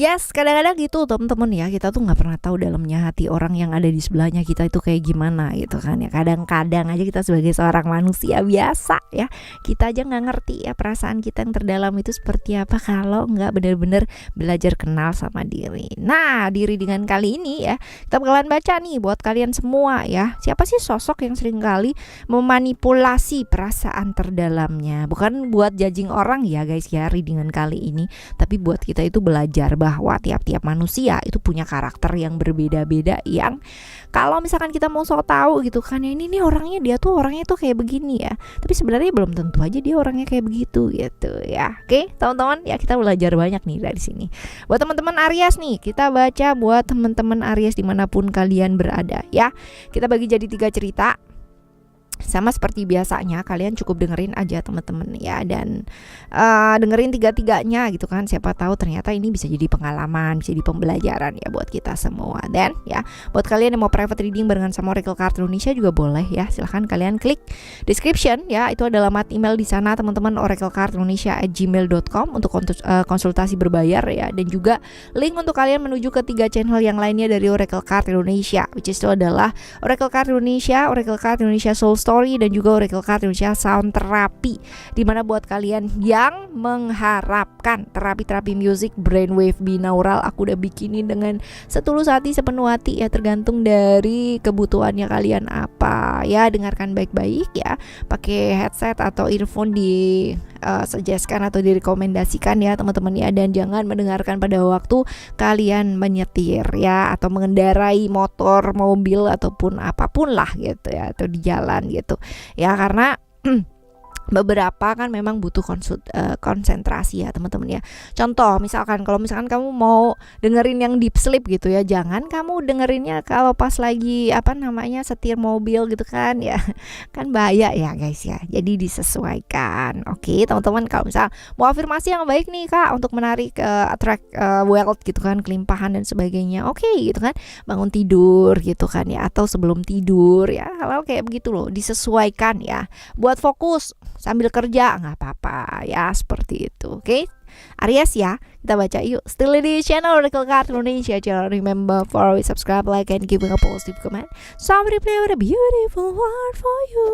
Yes, kadang-kadang gitu temen-temen ya, kita tuh nggak pernah tahu dalamnya hati orang yang ada di sebelahnya kita itu kayak gimana gitu kan ya. Kadang-kadang aja kita sebagai seorang manusia biasa ya, kita aja nggak ngerti ya perasaan kita yang terdalam itu seperti apa kalau nggak bener-bener belajar kenal sama diri. Nah, diri dengan kali ini ya, kita bakalan baca nih buat kalian semua ya. Siapa sih sosok yang seringkali memanipulasi perasaan terdalamnya? Bukan buat judging orang ya guys ya, readingan kali ini, tapi buat kita itu belajar bahwa tiap-tiap manusia itu punya karakter yang berbeda-beda, yang kalau misalkan kita mau sok tahu gitu kan ya, ini nih orangnya, dia tuh orangnya tuh kayak begini ya, tapi sebenarnya belum tentu aja dia orangnya kayak begitu gitu ya. Oke teman-teman ya, kita belajar banyak nih dari sini. Buat teman-teman Aries nih, kita baca buat teman-teman Aries dimanapun kalian berada ya. Kita bagi jadi 3 cerita. Sama seperti biasanya, kalian cukup dengerin aja teman-teman ya, dan dengerin 3-tiganya gitu kan, siapa tahu ternyata ini bisa jadi pengalaman, bisa jadi pembelajaran ya buat kita semua. Dan ya buat kalian yang mau private reading barengan sama Oracle Card Indonesia juga boleh ya, silahkan kalian klik description ya, itu ada alamat email di sana teman-teman, oraclecardindonesia@gmail.com untuk konsultasi berbayar ya, dan juga link untuk kalian menuju ke 3 channel yang lainnya dari Oracle Card Indonesia, which is itu adalah Oracle Card Indonesia, Oracle Card Indonesia Soul Story, dan juga Oracle Card Indonesia Sound Therapy, dimana buat kalian yang mengharapkan terapi-terapi musik brainwave binaural, aku udah bikinin dengan setulus hati, sepenuh hati ya, tergantung dari kebutuhannya kalian apa ya. Dengarkan baik-baik ya, pakai headset atau earphone di suggestkan atau direkomendasikan ya teman-teman ya, dan jangan mendengarkan pada waktu kalian menyetir ya, atau mengendarai motor, mobil ataupun apapun lah gitu ya, atau di jalan gitu ya, karena beberapa kan memang butuh konsentrasi ya teman-teman ya. Contoh misalkan, kalau misalkan kamu mau dengerin yang deep sleep gitu ya, jangan kamu dengerinnya kalau pas lagi setir mobil gitu kan ya, kan bahaya ya guys ya, jadi disesuaikan. Oke teman-teman, kalau misal mau afirmasi yang baik nih kak untuk menarik attract wealth gitu kan, kelimpahan dan sebagainya, oke gitu kan, bangun tidur gitu kan ya, atau sebelum tidur ya, hal-hal kayak begitu loh, disesuaikan ya, buat fokus sambil kerja nggak apa-apa ya, seperti itu. Oke Aries ya, kita baca yuk. Still di channel Oracle Card Indonesia, jangan remember for always subscribe, like, and give a positive comment. Somebody play with a beautiful word for you.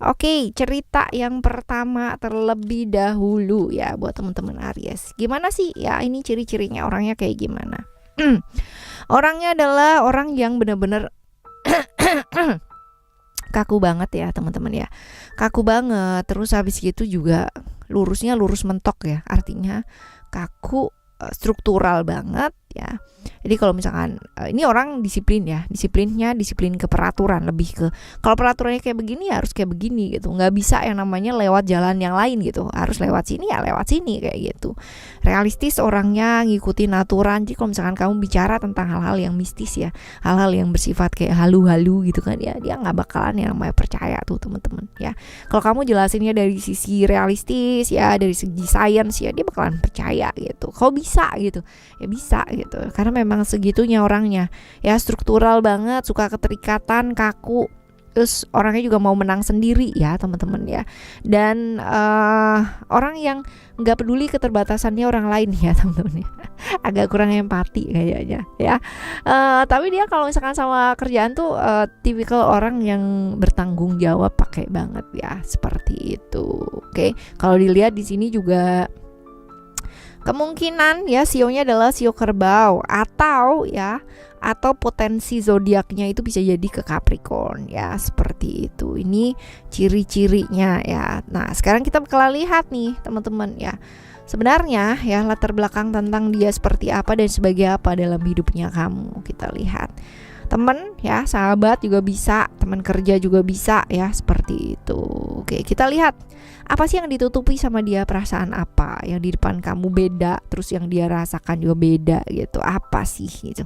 Oke, cerita yang pertama terlebih dahulu ya buat teman-teman Aries. Gimana sih ya ini ciri-cirinya, orangnya kayak gimana? Orangnya adalah orang yang benar-benar kaku banget ya teman-teman ya, kaku banget. Terus habis gitu juga lurusnya lurus mentok ya, artinya kaku, struktural banget ya. Jadi kalau misalkan ini orang disiplin ya, disiplin ke peraturan, lebih ke kalau peraturannya kayak begini ya harus kayak begini gitu, nggak bisa yang namanya lewat jalan yang lain gitu, harus lewat sini ya lewat sini kayak gitu. Realistis orangnya, ngikutin aturan. Jadi kalau misalkan kamu bicara tentang hal-hal yang mistis ya, hal-hal yang bersifat kayak halu-halu gitu kan ya, dia nggak bakalan yang namanya percaya tuh teman-teman ya. Kalau kamu jelasinnya dari sisi realistis ya, dari segi sains ya, dia bakalan percaya gitu. Kalau bisa gitu ya, bisa gitu, karena memang segitunya orangnya ya, struktural banget, suka keterikatan, kaku. Terus orangnya juga mau menang sendiri ya teman-teman ya, dan orang yang nggak peduli keterbatasannya orang lain ya teman-teman ya. Agak kurang empati kayaknya ya. Tapi dia kalau misalkan sama kerjaan tuh tipikal orang yang bertanggung jawab, pakai banget ya, seperti itu. Oke, kalau dilihat di sini juga kemungkinan ya sionya adalah sio kerbau, atau potensi zodiaknya itu bisa jadi ke Capricorn ya, seperti itu. Ini ciri-cirinya ya. Nah sekarang kita bakal lihat nih teman-teman ya, sebenarnya ya latar belakang tentang dia seperti apa dan sebagai apa dalam hidupnya kamu. Kita lihat teman ya, sahabat juga bisa, teman kerja juga bisa ya, seperti itu. Oke, kita lihat apa sih yang ditutupi sama dia, perasaan apa yang di depan kamu beda, terus yang dia rasakan juga beda gitu, apa sih gitu,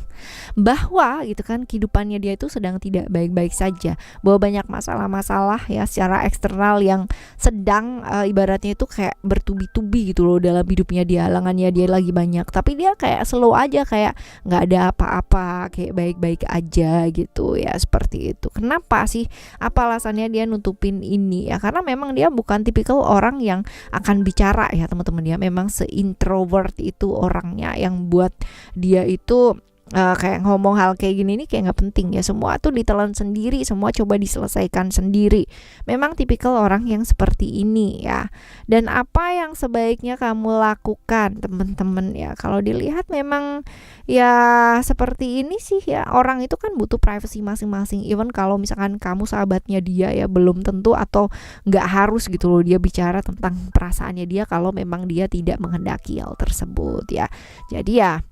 bahwa gitu kan kehidupannya dia itu sedang tidak baik-baik saja, bahwa banyak masalah-masalah ya secara eksternal yang sedang ibaratnya itu kayak bertubi-tubi gitu loh dalam hidupnya dia, halangannya dia lagi banyak, tapi dia kayak slow aja, kayak nggak ada apa-apa, kayak baik-baik aja gitu ya, seperti itu. Kenapa sih, apa alasannya dia nutupin ini ya, karena memang dia bukan tipikal orang yang akan bicara ya teman-teman ya. Memang se-introvert itu orangnya, yang buat dia itu kayak ngomong hal kayak gini nih kayak nggak penting ya, semua tuh ditelan sendiri, semua coba diselesaikan sendiri. Memang tipikal orang yang seperti ini ya. Dan apa yang sebaiknya kamu lakukan teman-teman ya, kalau dilihat memang ya seperti ini sih ya, orang itu kan butuh privacy masing-masing. Even kalau misalkan kamu sahabatnya dia ya, belum tentu atau nggak harus gitu loh dia bicara tentang perasaannya dia kalau memang dia tidak menghendaki hal tersebut ya. Jadi ya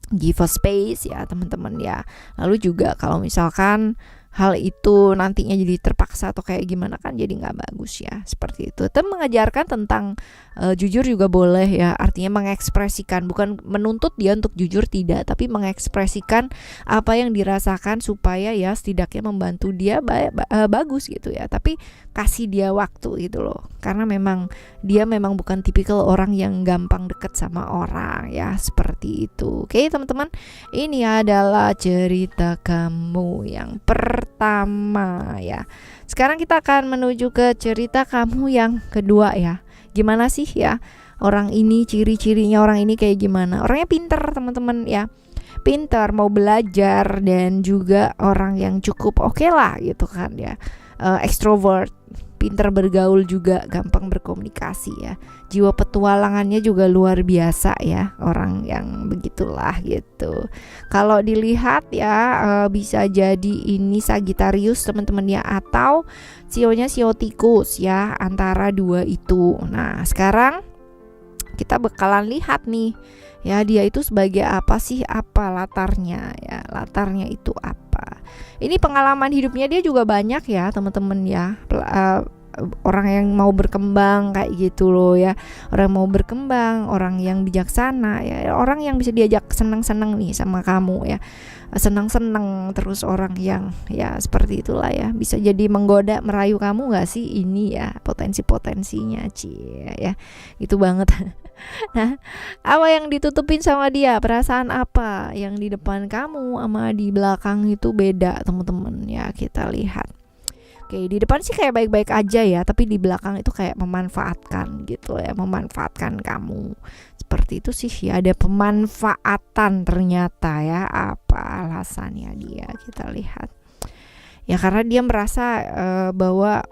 give a space ya teman-teman ya. Lalu juga kalau misalkan hal itu nantinya jadi terpaksa atau kayak gimana kan jadi nggak bagus ya, seperti itu. Itu mengajarkan tentang jujur juga boleh ya, artinya mengekspresikan, bukan menuntut dia untuk jujur, tidak, tapi mengekspresikan apa yang dirasakan supaya ya setidaknya membantu dia bagus gitu ya. Tapi kasih dia waktu gitu loh, karena memang dia memang bukan tipikal orang yang gampang deket sama orang ya, seperti itu. Oke teman-teman, ini adalah cerita kamu yang pertama ya. Sekarang kita akan menuju ke cerita kamu yang kedua ya. Gimana sih ya orang ini, ciri-cirinya orang ini kayak gimana? Orangnya pinter teman-teman ya, pinter, mau belajar, dan juga orang yang cukup oke lah gitu kan ya. Extrovert, pinter bergaul juga, gampang berkomunikasi ya. Jiwa petualangannya juga luar biasa ya, orang yang begitulah gitu. Kalau dilihat ya bisa jadi ini Sagittarius teman-teman ya, atau sionya sio tikus ya, antara dua itu. Nah sekarang kita bakalan lihat nih ya, dia itu sebagai apa sih, apa latarnya ya, latarnya itu apa. Ini pengalaman hidupnya dia juga banyak ya teman-teman ya. Orang yang mau berkembang kayak gitu loh ya, orang mau berkembang, orang yang bijaksana ya, orang yang bisa diajak senang-senang nih sama kamu ya, senang-senang terus, orang yang ya seperti itulah ya, bisa jadi menggoda, merayu kamu nggak sih, ini ya potensi-potensinya cie ya, itu banget. Nah, apa yang ditutupin sama dia, perasaan apa yang di depan kamu sama di belakang itu beda teman-teman ya, kita lihat. Oke, di depan sih kayak baik-baik aja ya, tapi di belakang itu kayak memanfaatkan gitu ya, memanfaatkan kamu. Seperti itu sih ya, ada pemanfaatan ternyata ya. Apa alasannya dia, kita lihat. Ya karena dia merasa bahwa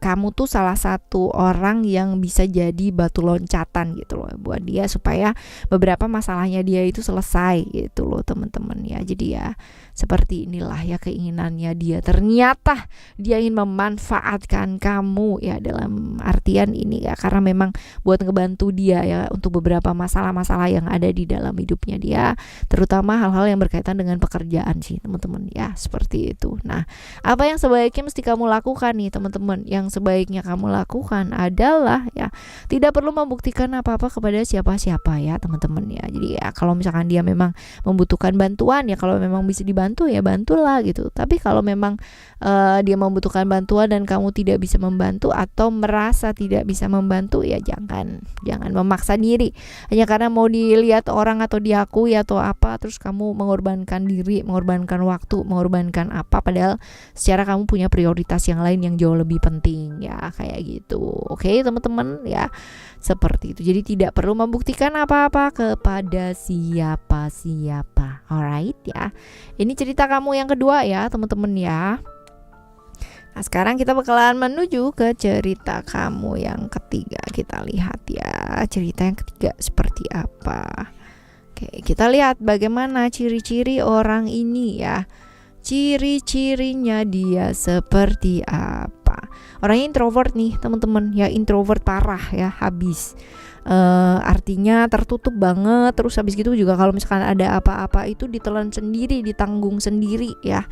kamu tuh salah satu orang yang bisa jadi batu loncatan gitu loh buat dia, supaya beberapa masalahnya dia itu selesai gitu loh teman-teman ya. Jadi ya seperti inilah ya keinginannya dia. Ternyata dia ingin memanfaatkan kamu ya, dalam artian ini ya, karena memang buat ngebantu dia ya untuk beberapa masalah-masalah yang ada di dalam hidupnya dia, terutama hal-hal yang berkaitan dengan pekerjaan sih teman-teman ya, seperti itu. Nah, apa yang sebaiknya mesti kamu lakukan nih teman-teman? Yang sebaiknya kamu lakukan adalah ya tidak perlu membuktikan apa-apa kepada siapa-siapa ya teman-teman ya. Jadi ya kalau misalkan dia memang membutuhkan bantuan ya, kalau memang bisa dibantu ya bantulah gitu. Tapi kalau memang dia membutuhkan bantuan dan kamu tidak bisa membantu atau merasa tidak bisa membantu ya jangan memaksa diri hanya karena mau dilihat orang atau diakui atau apa, terus kamu mengorbankan diri, mengorbankan waktu, mengorbankan apa, padahal secara kamu punya prioritas yang lain yang jauh lebih penting ya, kayak gitu. Oke teman-teman ya, seperti itu. Jadi tidak perlu membuktikan apa-apa kepada siapa-siapa. Alright ya, ini cerita kamu yang kedua ya teman-teman ya. Nah sekarang kita bakalan menuju ke cerita kamu yang ketiga. Kita lihat ya cerita yang ketiga seperti apa. Oke, kita lihat bagaimana ciri-ciri orang ini ya. Ciri-cirinya dia seperti apa. Orangnya introvert nih teman-teman ya, introvert parah ya, habis. Artinya tertutup banget. Terus habis gitu juga kalau misalkan ada apa-apa itu ditelan sendiri, ditanggung sendiri ya.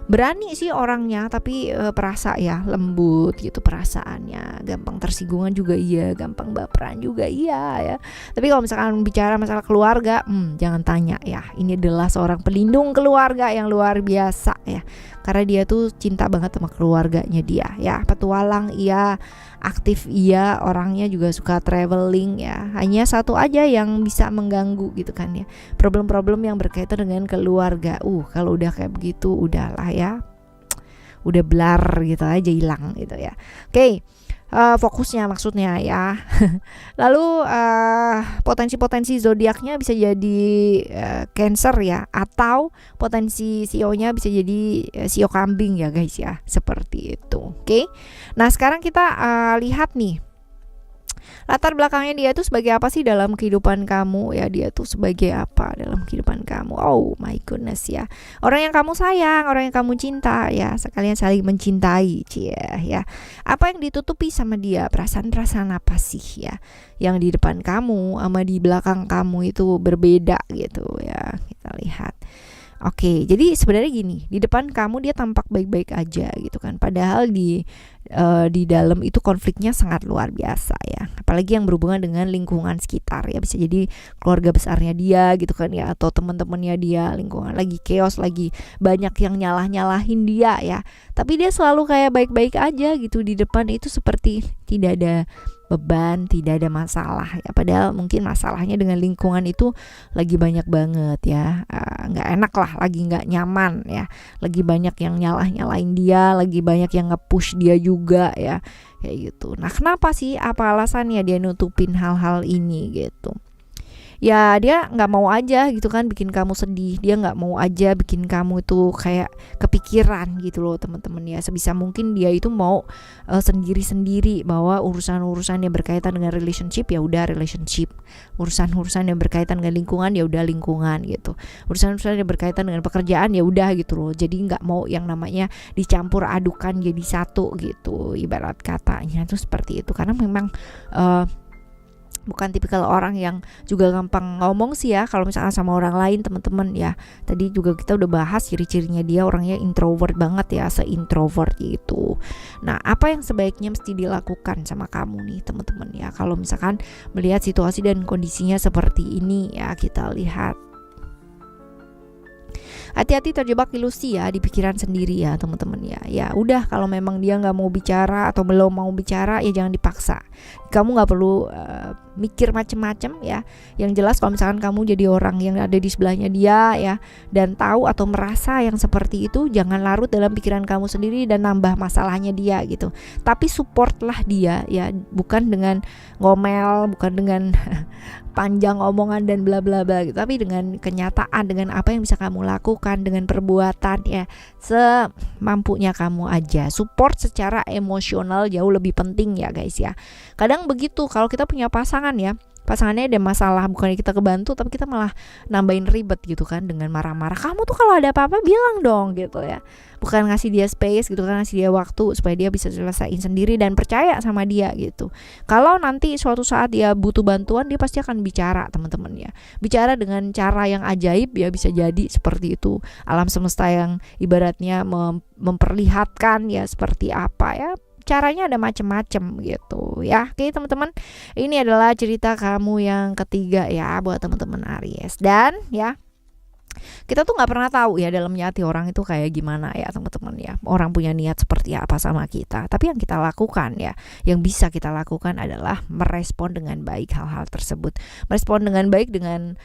Berani sih orangnya, tapi perasa ya, lembut gitu perasaannya, gampang tersinggungan juga iya, gampang baperan juga iya ya. Tapi kalau misalkan bicara masalah keluarga, jangan tanya ya, ini adalah seorang pelindung keluarga yang luar biasa ya, karena dia tuh cinta banget sama keluarganya dia ya. Petualang iya, aktif iya, orangnya juga suka traveling ya. Hanya satu aja yang bisa mengganggu gitu kan ya, problem-problem yang berkaitan dengan keluarga. Kalau udah kayak begitu udahlah ya, udah blur gitu aja, hilang gitu ya. Oke. Fokusnya maksudnya ya. Lalu potensi-potensi zodiaknya bisa jadi Cancer ya, atau potensi CEO-nya bisa jadi CEO kambing ya guys ya, seperti itu. Oke. Nah sekarang kita lihat nih, latar belakangnya dia tuh sebagai apa sih dalam kehidupan kamu ya, dia tuh sebagai apa dalam kehidupan kamu. Oh my goodness ya, orang yang kamu sayang, orang yang kamu cinta ya, sekalian saling mencintai ya. Apa yang ditutupi sama dia, perasaan-perasaan apa sih ya yang di depan kamu sama di belakang kamu itu berbeda gitu ya, kita lihat. Oke, jadi sebenarnya gini, di depan kamu dia tampak baik-baik aja gitu kan, padahal di dalam itu konfliknya sangat luar biasa ya, apalagi yang berhubungan dengan lingkungan sekitar ya, bisa jadi keluarga besarnya dia gitu kan ya, atau teman-temannya dia, lingkungan lagi chaos, lagi banyak yang nyalahin dia ya, tapi dia selalu kayak baik-baik aja gitu di depan itu, seperti tidak ada beban, tidak ada masalah ya, padahal mungkin masalahnya dengan lingkungan itu lagi banyak banget ya, nggak enak lah, lagi nggak nyaman ya, lagi banyak yang nyalahin dia, lagi banyak yang nge-push dia juga ya, kayak gitu. Nah kenapa sih, apa alasannya dia nutupin hal-hal ini gitu? Ya dia nggak mau aja gitu kan bikin kamu sedih, dia nggak mau aja bikin kamu itu kayak kepikiran gitu loh teman-teman ya. Sebisa mungkin dia itu mau sendiri-sendiri, bahwa urusan-urusan yang berkaitan dengan relationship ya udah relationship, urusan-urusan yang berkaitan dengan lingkungan ya udah lingkungan gitu, urusan-urusan yang berkaitan dengan pekerjaan ya udah gitu loh. Jadi nggak mau yang namanya dicampur adukan jadi satu gitu, ibarat katanya tuh seperti itu. Karena memang bukan tipikal orang yang juga gampang ngomong sih ya kalau misalnya sama orang lain teman-teman ya. Tadi juga kita udah bahas ciri-cirinya, dia orangnya introvert banget ya, se-introvert gitu. Nah apa yang sebaiknya mesti dilakukan sama kamu nih teman-teman ya, kalau misalkan melihat situasi dan kondisinya seperti ini ya, kita lihat. Hati-hati terjebak ilusi ya di pikiran sendiri ya teman-teman ya. Ya udah, kalau memang dia nggak mau bicara atau belum mau bicara ya jangan dipaksa. Kamu nggak perlu mikir macem-macem ya. Yang jelas kalau misalkan kamu jadi orang yang ada di sebelahnya dia ya, dan tahu atau merasa yang seperti itu, jangan larut dalam pikiran kamu sendiri dan nambah masalahnya dia gitu. Tapi supportlah dia ya, bukan dengan ngomel, bukan dengan panjang omongan dan bla bla bla gitu, tapi dengan kenyataan, dengan apa yang bisa kamu lakukan, dengan perbuatan ya, semampunya kamu aja. Support secara emosional jauh lebih penting ya guys ya. Kadang begitu kalau kita punya pasangan ya, pasangannya ada masalah, bukannya kita kebantu tapi kita malah nambahin ribet gitu kan, dengan marah-marah. Kamu tuh kalau ada apa-apa bilang dong gitu ya, bukan ngasih dia space gitu kan, ngasih dia waktu supaya dia bisa selesaiin sendiri dan percaya sama dia gitu. Kalau nanti suatu saat dia butuh bantuan, dia pasti akan bicara teman-teman ya, bicara dengan cara yang ajaib ya, bisa jadi seperti itu alam semesta yang ibaratnya memperlihatkan ya seperti apa ya. Caranya ada macam-macam gitu ya. Oke teman-teman, ini adalah cerita kamu yang ketiga ya buat teman-teman Aries. Dan ya, kita tuh nggak pernah tahu ya dalamnya hati orang itu kayak gimana ya teman-teman ya. Orang punya niat seperti apa sama kita, tapi yang kita lakukan ya, yang bisa kita lakukan adalah merespon dengan baik hal-hal tersebut. Merespon dengan baik dengan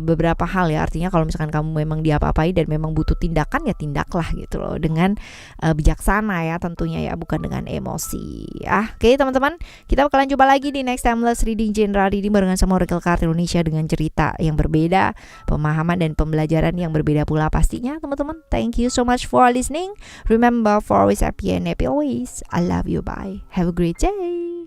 beberapa hal ya. Artinya kalau misalkan kamu memang diapa-apai dan memang butuh tindakan ya tindaklah gitu loh, dengan bijaksana ya tentunya ya, bukan dengan emosi ya. Oke teman-teman, kita bakalan coba lagi di next timeless reading general reading barengan sama Oracle Card Indonesia dengan cerita yang berbeda, pemahaman dan pembelajaran yang berbeda pula pastinya teman-teman. Thank you so much for listening. Remember, for always happy and happy always. I love you. Bye. Have a great day.